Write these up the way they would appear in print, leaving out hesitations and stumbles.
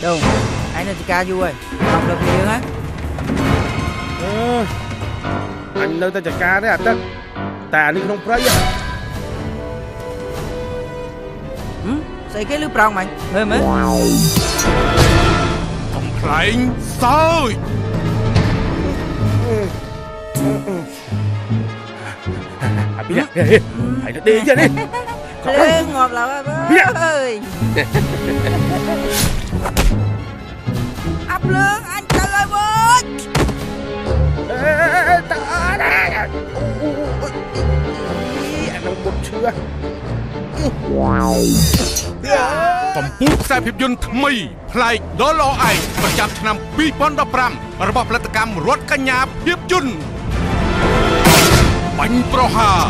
Đâu anh là ca vui học được liền á. Anh nơi ta chả ca đấy à ta. Tà đi không phải à. Xây cái lưới prong mày mê mế. Không phải sao bây giờ hãy đi chứ đi. Lên ngọt là ơi. Áp lương anh trời ơi bớt. Anh không một chưa. កំពូលខ្សែភាពយន្តថ្មីប្លែកដល់ល្អឯងប្រចាំឆ្នាំ2015របស់ផលិតកម្មរតនកញ្ញាភាពយន្តបាញ់ប្រហារ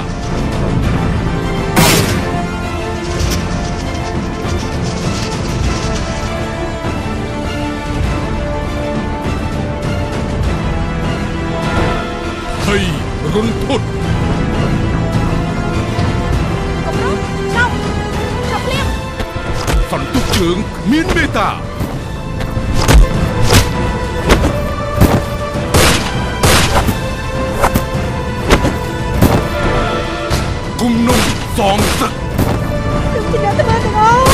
ហើយរុនធុតសន្ទុះជើងមានមេតាគុំនុំសងសឹកលោកជាអ្នកធ្វើទាំងអស់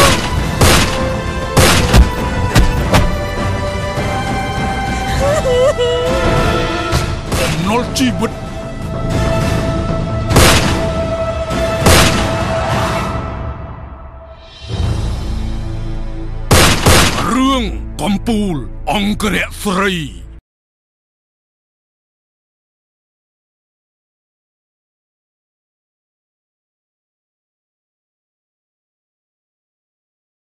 បំណុលជីវិតរឿងកំពូលអង្គរៈស្រី